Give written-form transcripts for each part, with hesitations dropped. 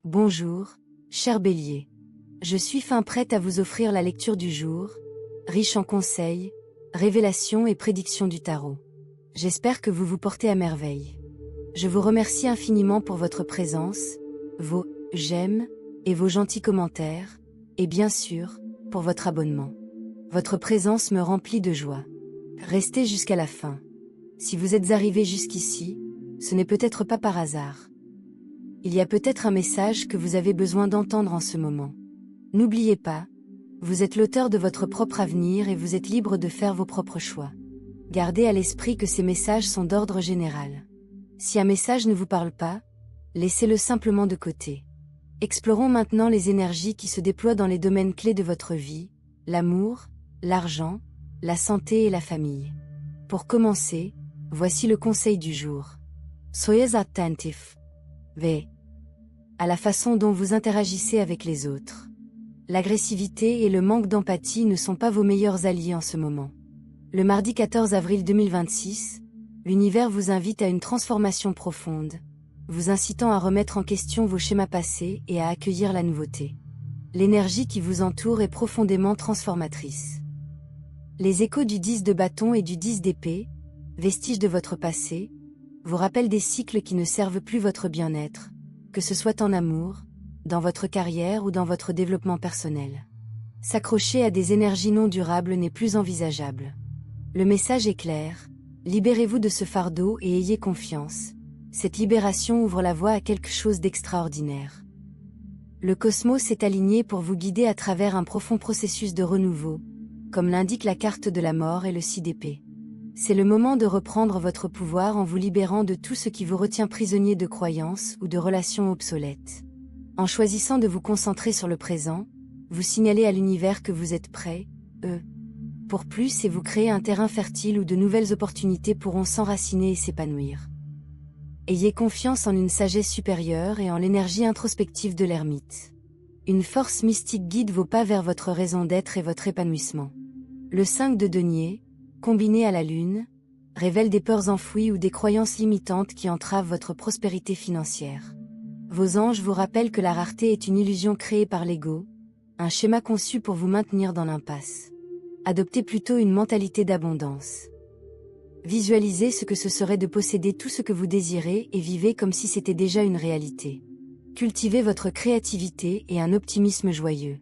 Bonjour, cher Bélier. Je suis fin prête à vous offrir la lecture du jour, riche en conseils, révélations et prédictions du tarot. J'espère que vous vous portez à merveille. Je vous remercie infiniment pour votre présence, vos j'aime et vos gentils commentaires, et bien sûr, pour votre abonnement. Votre présence me remplit de joie. Restez jusqu'à la fin. Si vous êtes arrivé jusqu'ici, ce n'est peut-être pas par hasard. Il y a peut-être un message que vous avez besoin d'entendre en ce moment. N'oubliez pas, vous êtes l'auteur de votre propre avenir et vous êtes libre de faire vos propres choix. Gardez à l'esprit que ces messages sont d'ordre général. Si un message ne vous parle pas, laissez-le simplement de côté. Explorons maintenant les énergies qui se déploient dans les domaines clés de votre vie, l'amour, l'argent, la santé et la famille. Pour commencer, voici le conseil du jour. Soyez attentifs. À la façon dont vous interagissez avec les autres. L'agressivité et le manque d'empathie ne sont pas vos meilleurs alliés en ce moment. Le mardi 14 avril 2026, l'univers vous invite à une transformation profonde, vous incitant à remettre en question vos schémas passés et à accueillir la nouveauté. L'énergie qui vous entoure est profondément transformatrice. Les échos du 10 de bâton et du 10 d'épée, vestiges de votre passé, vous rappellent des cycles qui ne servent plus votre bien-être, que ce soit en amour, dans votre carrière ou dans votre développement personnel. S'accrocher à des énergies non durables n'est plus envisageable. Le message est clair, libérez-vous de ce fardeau et ayez confiance. Cette libération ouvre la voie à quelque chose d'extraordinaire. Le cosmos est aligné pour vous guider à travers un profond processus de renouveau, comme l'indique la carte de la mort et le 6 d'épée. C'est le moment de reprendre votre pouvoir en vous libérant de tout ce qui vous retient prisonnier de croyances ou de relations obsolètes. En choisissant de vous concentrer sur le présent, vous signalez à l'univers que vous êtes prêt, pour plus et vous créez un terrain fertile où de nouvelles opportunités pourront s'enraciner et s'épanouir. Ayez confiance en une sagesse supérieure et en l'énergie introspective de l'ermite. Une force mystique guide vos pas vers votre raison d'être et votre épanouissement. Le 5 de denier, combiné à la lune, révèle des peurs enfouies ou des croyances limitantes qui entravent votre prospérité financière. Vos anges vous rappellent que la rareté est une illusion créée par l'ego, un schéma conçu pour vous maintenir dans l'impasse. Adoptez plutôt une mentalité d'abondance. Visualisez ce que ce serait de posséder tout ce que vous désirez et vivez comme si c'était déjà une réalité. Cultivez votre créativité et un optimisme joyeux.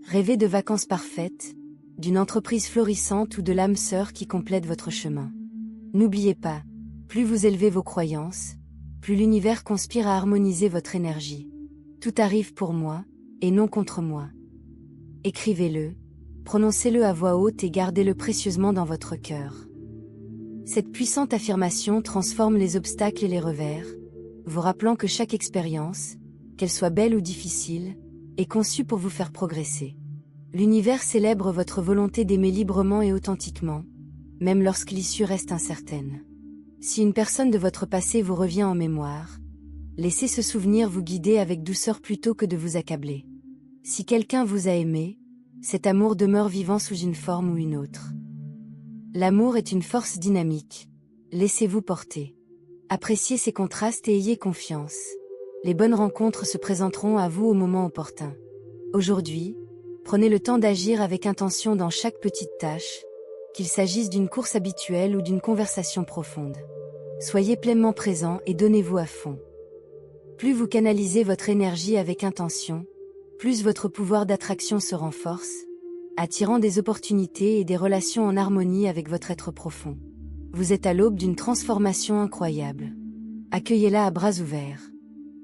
Rêvez de vacances parfaites, d'une entreprise florissante ou de l'âme sœur qui complète votre chemin. N'oubliez pas, plus vous élevez vos croyances, plus l'univers conspire à harmoniser votre énergie. Tout arrive pour moi, et non contre moi. Écrivez-le, prononcez-le à voix haute et gardez-le précieusement dans votre cœur. Cette puissante affirmation transforme les obstacles et les revers, vous rappelant que chaque expérience, qu'elle soit belle ou difficile, est conçue pour vous faire progresser. L'univers célèbre votre volonté d'aimer librement et authentiquement, même lorsque l'issue reste incertaine. Si une personne de votre passé vous revient en mémoire, laissez ce souvenir vous guider avec douceur plutôt que de vous accabler. Si quelqu'un vous a aimé, cet amour demeure vivant sous une forme ou une autre. L'amour est une force dynamique, laissez-vous porter. Appréciez ces contrastes et ayez confiance. Les bonnes rencontres se présenteront à vous au moment opportun. Aujourd'hui, prenez le temps d'agir avec intention dans chaque petite tâche, qu'il s'agisse d'une course habituelle ou d'une conversation profonde. Soyez pleinement présent et donnez-vous à fond. Plus vous canalisez votre énergie avec intention, plus votre pouvoir d'attraction se renforce, attirant des opportunités et des relations en harmonie avec votre être profond. Vous êtes à l'aube d'une transformation incroyable. Accueillez-la à bras ouverts.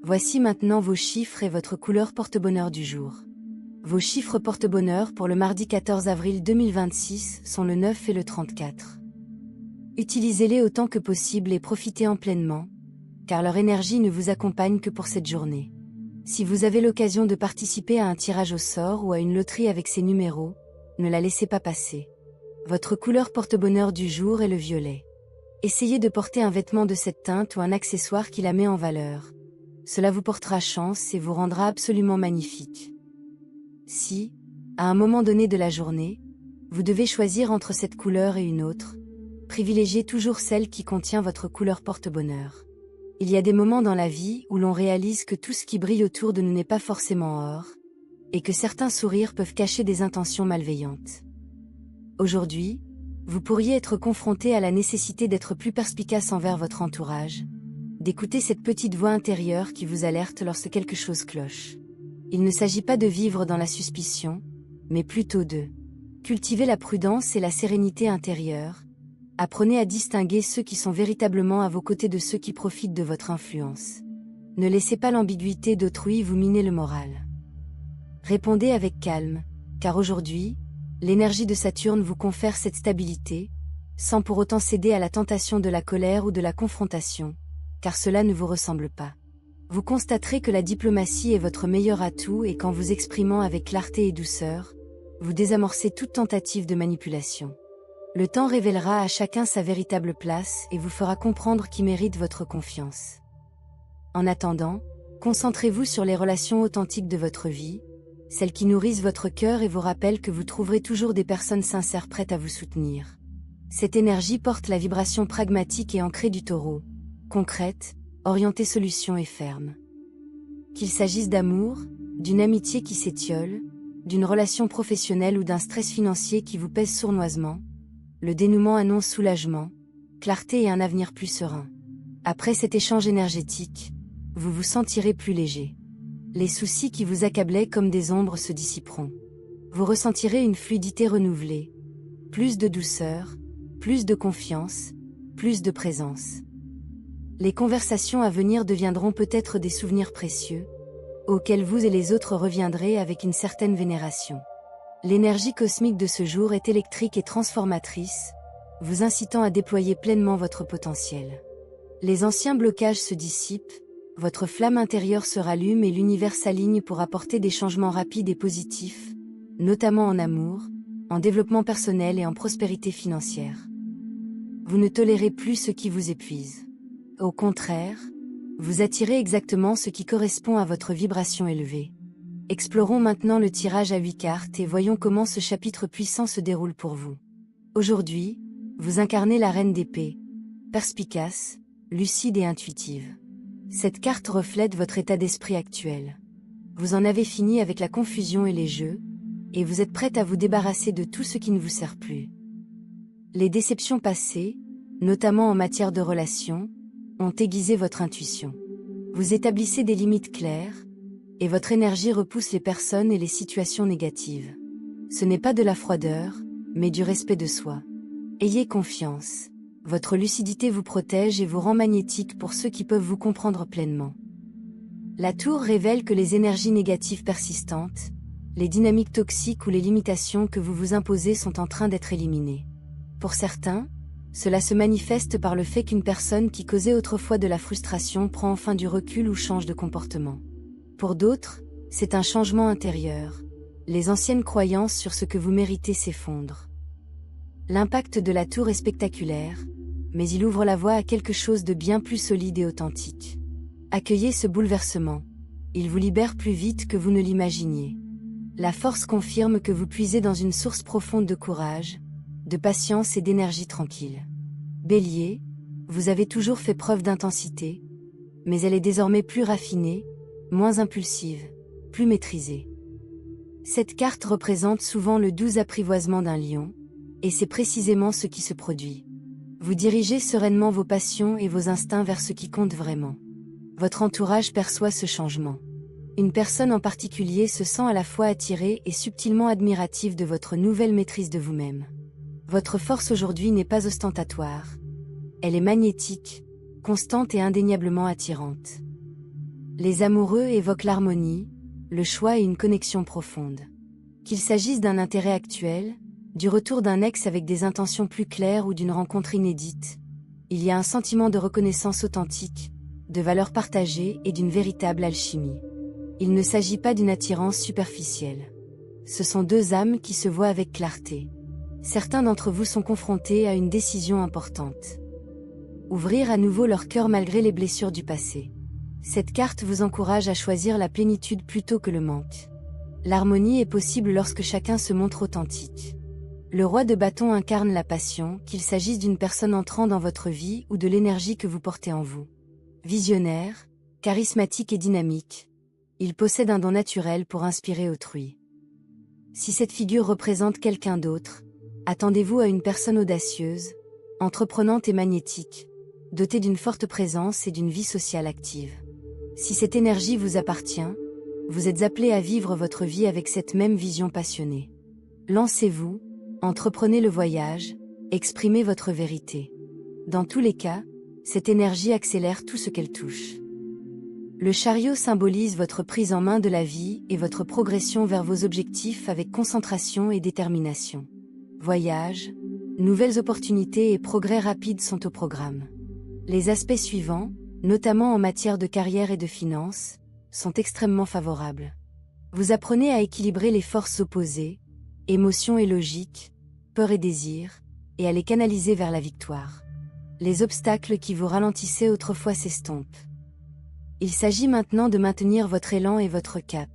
Voici maintenant vos chiffres et votre couleur porte-bonheur du jour. Vos chiffres porte-bonheur pour le mardi 14 avril 2026 sont le 9 et le 34. Utilisez-les autant que possible et profitez-en pleinement, car leur énergie ne vous accompagne que pour cette journée. Si vous avez l'occasion de participer à un tirage au sort ou à une loterie avec ces numéros, ne la laissez pas passer. Votre couleur porte-bonheur du jour est le violet. Essayez de porter un vêtement de cette teinte ou un accessoire qui la met en valeur. Cela vous portera chance et vous rendra absolument magnifique. Si, à un moment donné de la journée, vous devez choisir entre cette couleur et une autre, privilégiez toujours celle qui contient votre couleur porte-bonheur. Il y a des moments dans la vie où l'on réalise que tout ce qui brille autour de nous n'est pas forcément or, et que certains sourires peuvent cacher des intentions malveillantes. Aujourd'hui, vous pourriez être confronté à la nécessité d'être plus perspicace envers votre entourage, d'écouter cette petite voix intérieure qui vous alerte lorsque quelque chose cloche. Il ne s'agit pas de vivre dans la suspicion, mais plutôt de cultiver la prudence et la sérénité intérieure. Apprenez à distinguer ceux qui sont véritablement à vos côtés de ceux qui profitent de votre influence. Ne laissez pas l'ambiguïté d'autrui vous miner le moral. Répondez avec calme, car aujourd'hui, l'énergie de Saturne vous confère cette stabilité, sans pour autant céder à la tentation de la colère ou de la confrontation, car cela ne vous ressemble pas. Vous constaterez que la diplomatie est votre meilleur atout et qu'en vous exprimant avec clarté et douceur, vous désamorcez toute tentative de manipulation. Le temps révélera à chacun sa véritable place et vous fera comprendre qui mérite votre confiance. En attendant, concentrez-vous sur les relations authentiques de votre vie, celles qui nourrissent votre cœur et vous rappellent que vous trouverez toujours des personnes sincères prêtes à vous soutenir. Cette énergie porte la vibration pragmatique et ancrée du Taureau, concrète, orientée solution et ferme. Qu'il s'agisse d'amour, d'une amitié qui s'étiole, d'une relation professionnelle ou d'un stress financier qui vous pèse sournoisement, le dénouement annonce soulagement, clarté et un avenir plus serein. Après cet échange énergétique, vous vous sentirez plus léger. Les soucis qui vous accablaient comme des ombres se dissiperont. Vous ressentirez une fluidité renouvelée, plus de douceur, plus de confiance, plus de présence. Les conversations à venir deviendront peut-être des souvenirs précieux, auxquels vous et les autres reviendrez avec une certaine vénération. L'énergie cosmique de ce jour est électrique et transformatrice, vous incitant à déployer pleinement votre potentiel. Les anciens blocages se dissipent, votre flamme intérieure se rallume et l'univers s'aligne pour apporter des changements rapides et positifs, notamment en amour, en développement personnel et en prospérité financière. Vous ne tolérez plus ce qui vous épuise. Au contraire, vous attirez exactement ce qui correspond à votre vibration élevée. Explorons maintenant le tirage à 8 cartes et voyons comment ce chapitre puissant se déroule pour vous. Aujourd'hui, vous incarnez la reine d'épée, perspicace, lucide et intuitive. Cette carte reflète votre état d'esprit actuel. Vous en avez fini avec la confusion et les jeux, et vous êtes prête à vous débarrasser de tout ce qui ne vous sert plus. Les déceptions passées, notamment en matière de relations, ont aiguisé votre intuition. Vous établissez des limites claires, et votre énergie repousse les personnes et les situations négatives. Ce n'est pas de la froideur, mais du respect de soi. Ayez confiance. Votre lucidité vous protège et vous rend magnétique pour ceux qui peuvent vous comprendre pleinement. La tour révèle que les énergies négatives persistantes, les dynamiques toxiques ou les limitations que vous vous imposez sont en train d'être éliminées. Pour certains, cela se manifeste par le fait qu'une personne qui causait autrefois de la frustration prend enfin du recul ou change de comportement. Pour d'autres, c'est un changement intérieur. Les anciennes croyances sur ce que vous méritez s'effondrent. L'impact de la tour est spectaculaire, mais il ouvre la voie à quelque chose de bien plus solide et authentique. Accueillez ce bouleversement. Il vous libère plus vite que vous ne l'imaginiez. La force confirme que vous puisez dans une source profonde de courage, de patience et d'énergie tranquille. Bélier, vous avez toujours fait preuve d'intensité, mais elle est désormais plus raffinée, moins impulsive, plus maîtrisée. Cette carte représente souvent le doux apprivoisement d'un lion, et c'est précisément ce qui se produit. Vous dirigez sereinement vos passions et vos instincts vers ce qui compte vraiment. Votre entourage perçoit ce changement. Une personne en particulier se sent à la fois attirée et subtilement admirative de votre nouvelle maîtrise de vous-même. Votre force aujourd'hui n'est pas ostentatoire. Elle est magnétique, constante et indéniablement attirante. Les amoureux évoquent l'harmonie, le choix et une connexion profonde. Qu'il s'agisse d'un intérêt actuel, du retour d'un ex avec des intentions plus claires ou d'une rencontre inédite, il y a un sentiment de reconnaissance authentique, de valeurs partagées et d'une véritable alchimie. Il ne s'agit pas d'une attirance superficielle. Ce sont deux âmes qui se voient avec clarté. Certains d'entre vous sont confrontés à une décision importante. Ouvrir à nouveau leur cœur malgré les blessures du passé. Cette carte vous encourage à choisir la plénitude plutôt que le manque. L'harmonie est possible lorsque chacun se montre authentique. Le roi de bâton incarne la passion, qu'il s'agisse d'une personne entrant dans votre vie ou de l'énergie que vous portez en vous. Visionnaire, charismatique et dynamique, il possède un don naturel pour inspirer autrui. Si cette figure représente quelqu'un d'autre, attendez-vous à une personne audacieuse, entreprenante et magnétique, dotée d'une forte présence et d'une vie sociale active. Si cette énergie vous appartient, vous êtes appelé à vivre votre vie avec cette même vision passionnée. Lancez-vous, entreprenez le voyage, exprimez votre vérité. Dans tous les cas, cette énergie accélère tout ce qu'elle touche. Le chariot symbolise votre prise en main de la vie et votre progression vers vos objectifs avec concentration et détermination. Voyage, nouvelles opportunités et progrès rapides sont au programme. Les aspects suivants, notamment en matière de carrière et de finances, sont extrêmement favorables. Vous apprenez à équilibrer les forces opposées, émotions et logique, peur et désir, et à les canaliser vers la victoire. Les obstacles qui vous ralentissaient autrefois s'estompent. Il s'agit maintenant de maintenir votre élan et votre cap.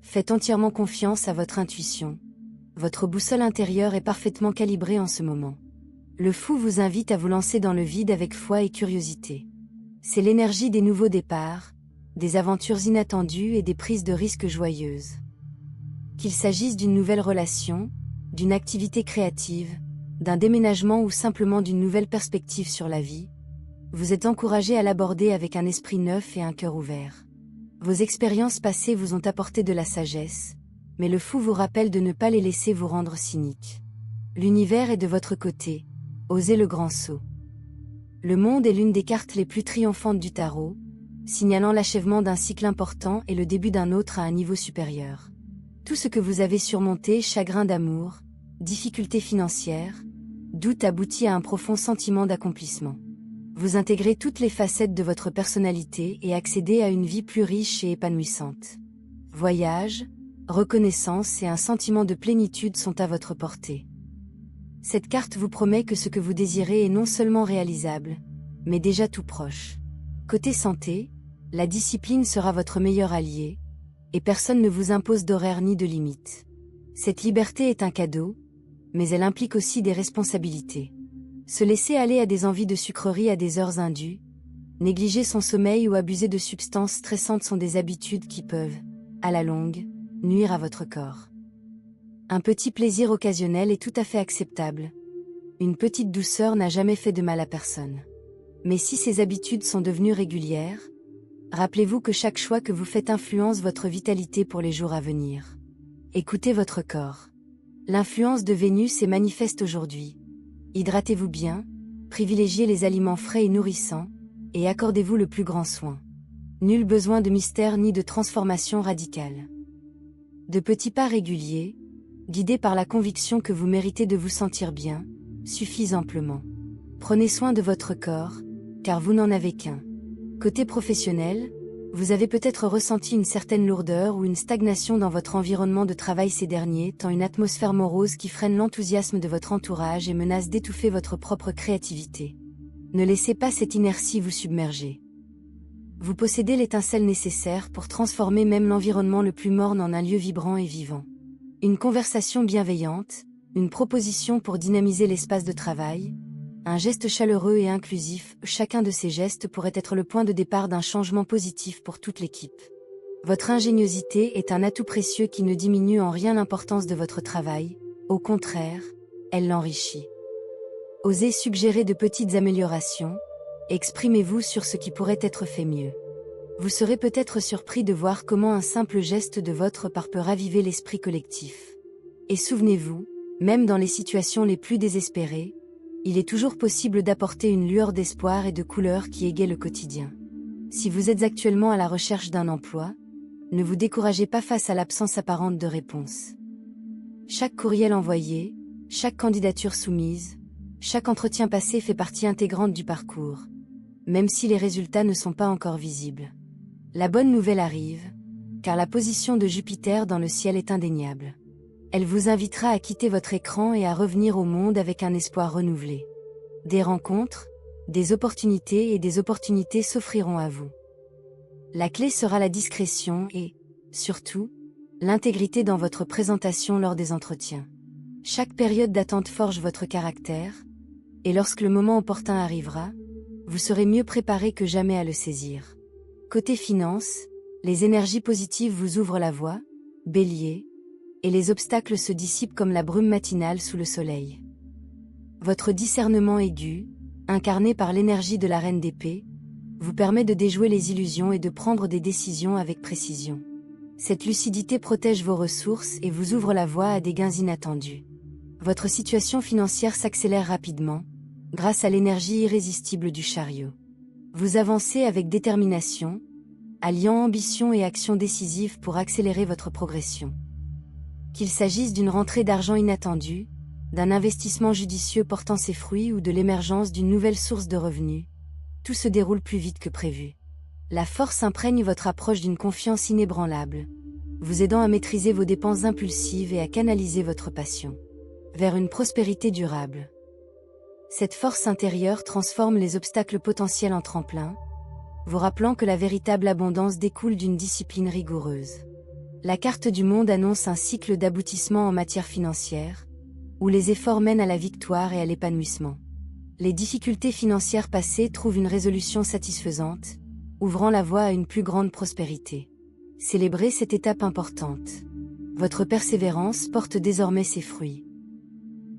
Faites entièrement confiance à votre intuition. Votre boussole intérieure est parfaitement calibrée en ce moment. Le fou vous invite à vous lancer dans le vide avec foi et curiosité. C'est l'énergie des nouveaux départs, des aventures inattendues et des prises de risques joyeuses. Qu'il s'agisse d'une nouvelle relation, d'une activité créative, d'un déménagement ou simplement d'une nouvelle perspective sur la vie, vous êtes encouragé à l'aborder avec un esprit neuf et un cœur ouvert. Vos expériences passées vous ont apporté de la sagesse, mais le fou vous rappelle de ne pas les laisser vous rendre cynique. L'univers est de votre côté, osez le grand saut. Le monde est l'une des cartes les plus triomphantes du tarot, signalant l'achèvement d'un cycle important et le début d'un autre à un niveau supérieur. Tout ce que vous avez surmonté, chagrin d'amour, difficultés financières, doute aboutit à un profond sentiment d'accomplissement. Vous intégrez toutes les facettes de votre personnalité et accédez à une vie plus riche et épanouissante. Voyage, reconnaissance et un sentiment de plénitude sont à votre portée. Cette carte vous promet que ce que vous désirez est non seulement réalisable, mais déjà tout proche. Côté santé, la discipline sera votre meilleur allié, et personne ne vous impose d'horaire ni de limite. Cette liberté est un cadeau, mais elle implique aussi des responsabilités. Se laisser aller à des envies de sucreries à des heures indues, négliger son sommeil ou abuser de substances stressantes sont des habitudes qui peuvent, à la longue, nuire à votre corps. Un petit plaisir occasionnel est tout à fait acceptable. Une petite douceur n'a jamais fait de mal à personne. Mais si ces habitudes sont devenues régulières, rappelez-vous que chaque choix que vous faites influence votre vitalité pour les jours à venir. Écoutez votre corps. L'influence de Vénus est manifeste aujourd'hui. Hydratez-vous bien, privilégiez les aliments frais et nourrissants, et accordez-vous le plus grand soin. Nul besoin de mystère ni de transformation radicale. De petits pas réguliers, guidés par la conviction que vous méritez de vous sentir bien, suffisent amplement. Prenez soin de votre corps, car vous n'en avez qu'un. Côté professionnel, vous avez peut-être ressenti une certaine lourdeur ou une stagnation dans votre environnement de travail ces derniers temps, une atmosphère morose qui freine l'enthousiasme de votre entourage et menace d'étouffer votre propre créativité. Ne laissez pas cette inertie vous submerger. Vous possédez l'étincelle nécessaire pour transformer même l'environnement le plus morne en un lieu vibrant et vivant. Une conversation bienveillante, une proposition pour dynamiser l'espace de travail, un geste chaleureux et inclusif, chacun de ces gestes pourrait être le point de départ d'un changement positif pour toute l'équipe. Votre ingéniosité est un atout précieux qui ne diminue en rien l'importance de votre travail, au contraire, elle l'enrichit. Osez suggérer de petites améliorations, exprimez-vous sur ce qui pourrait être fait mieux. Vous serez peut-être surpris de voir comment un simple geste de votre part peut raviver l'esprit collectif. Et souvenez-vous, même dans les situations les plus désespérées, il est toujours possible d'apporter une lueur d'espoir et de couleur qui égaye le quotidien. Si vous êtes actuellement à la recherche d'un emploi, ne vous découragez pas face à l'absence apparente de réponse. Chaque courriel envoyé, chaque candidature soumise, chaque entretien passé fait partie intégrante du parcours, même si les résultats ne sont pas encore visibles. La bonne nouvelle arrive, car la position de Jupiter dans le ciel est indéniable. Elle vous invitera à quitter votre écran et à revenir au monde avec un espoir renouvelé. Des rencontres, des opportunités s'offriront à vous. La clé sera la discrétion et, surtout, l'intégrité dans votre présentation lors des entretiens. Chaque période d'attente forge votre caractère, et lorsque le moment opportun arrivera, vous serez mieux préparé que jamais à le saisir. Côté finance, les énergies positives vous ouvrent la voie, Bélier, et les obstacles se dissipent comme la brume matinale sous le soleil. Votre discernement aigu, incarné par l'énergie de la reine d'épée, vous permet de déjouer les illusions et de prendre des décisions avec précision. Cette lucidité protège vos ressources et vous ouvre la voie à des gains inattendus. Votre situation financière s'accélère rapidement, grâce à l'énergie irrésistible du chariot. Vous avancez avec détermination, alliant ambition et action décisive pour accélérer votre progression. Qu'il s'agisse d'une rentrée d'argent inattendue, d'un investissement judicieux portant ses fruits ou de l'émergence d'une nouvelle source de revenus, tout se déroule plus vite que prévu. La force imprègne votre approche d'une confiance inébranlable, vous aidant à maîtriser vos dépenses impulsives et à canaliser votre passion vers une prospérité durable. Cette force intérieure transforme les obstacles potentiels en tremplins, vous rappelant que la véritable abondance découle d'une discipline rigoureuse. La carte du monde annonce un cycle d'aboutissement en matière financière, où les efforts mènent à la victoire et à l'épanouissement. Les difficultés financières passées trouvent une résolution satisfaisante, ouvrant la voie à une plus grande prospérité. Célébrez cette étape importante. Votre persévérance porte désormais ses fruits.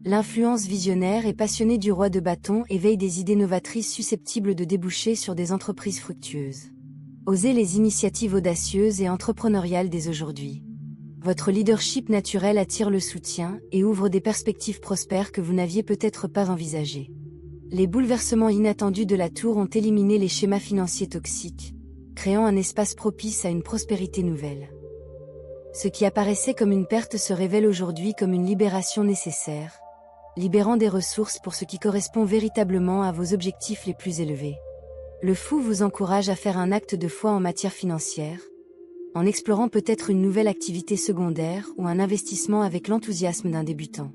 L'influence visionnaire et passionnée du roi de bâton éveille des idées novatrices susceptibles de déboucher sur des entreprises fructueuses. Osez les initiatives audacieuses et entrepreneuriales dès aujourd'hui. Votre leadership naturel attire le soutien et ouvre des perspectives prospères que vous n'aviez peut-être pas envisagées. Les bouleversements inattendus de la tour ont éliminé les schémas financiers toxiques, créant un espace propice à une prospérité nouvelle. Ce qui apparaissait comme une perte se révèle aujourd'hui comme une libération nécessaire, libérant des ressources pour ce qui correspond véritablement à vos objectifs les plus élevés. Le fou vous encourage à faire un acte de foi en matière financière, en explorant peut-être une nouvelle activité secondaire ou un investissement avec l'enthousiasme d'un débutant.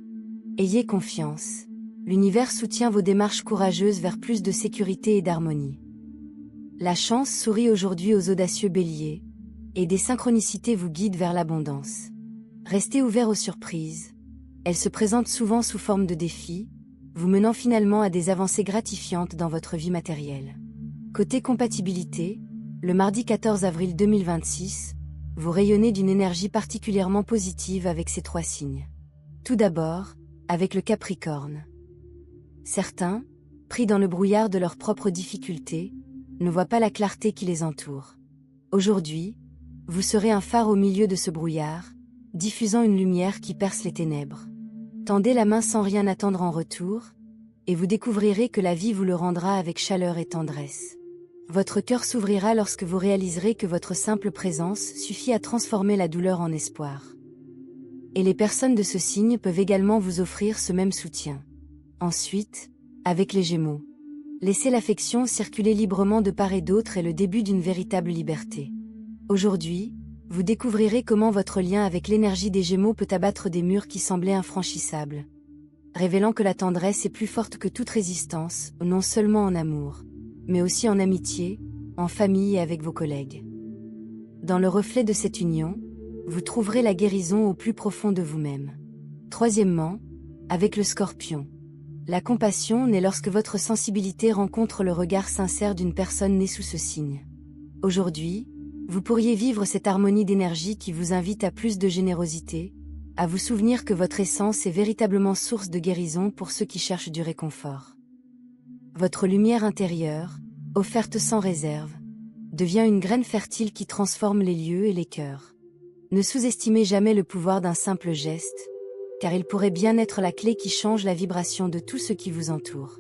Ayez confiance, l'univers soutient vos démarches courageuses vers plus de sécurité et d'harmonie. La chance sourit aujourd'hui aux audacieux béliers, et des synchronicités vous guident vers l'abondance. Restez ouverts aux surprises. Elles se présentent souvent sous forme de défis, vous menant finalement à des avancées gratifiantes dans votre vie matérielle. Côté compatibilité, le mardi 14 avril 2026, vous rayonnez d'une énergie particulièrement positive avec ces 3 signes. Tout d'abord, avec le Capricorne. Certains, pris dans le brouillard de leurs propres difficultés, ne voient pas la clarté qui les entoure. Aujourd'hui, vous serez un phare au milieu de ce brouillard, diffusant une lumière qui perce les ténèbres. Tendez la main sans rien attendre en retour, et vous découvrirez que la vie vous le rendra avec chaleur et tendresse. Votre cœur s'ouvrira lorsque vous réaliserez que votre simple présence suffit à transformer la douleur en espoir. Et les personnes de ce signe peuvent également vous offrir ce même soutien. Ensuite, avec les Gémeaux. Laissez l'affection circuler librement de part et d'autre est le début d'une véritable liberté. Aujourd'hui, vous découvrirez comment votre lien avec l'énergie des Gémeaux peut abattre des murs qui semblaient infranchissables, révélant que la tendresse est plus forte que toute résistance, non seulement en amour, mais aussi en amitié, en famille et avec vos collègues. Dans le reflet de cette union, vous trouverez la guérison au plus profond de vous-même. Troisièmement, avec le Scorpion. La compassion naît lorsque votre sensibilité rencontre le regard sincère d'une personne née sous ce signe. Aujourd'hui, vous pourriez vivre cette harmonie d'énergie qui vous invite à plus de générosité, à vous souvenir que votre essence est véritablement source de guérison pour ceux qui cherchent du réconfort. Votre lumière intérieure, offerte sans réserve, devient une graine fertile qui transforme les lieux et les cœurs. Ne sous-estimez jamais le pouvoir d'un simple geste, car il pourrait bien être la clé qui change la vibration de tout ce qui vous entoure.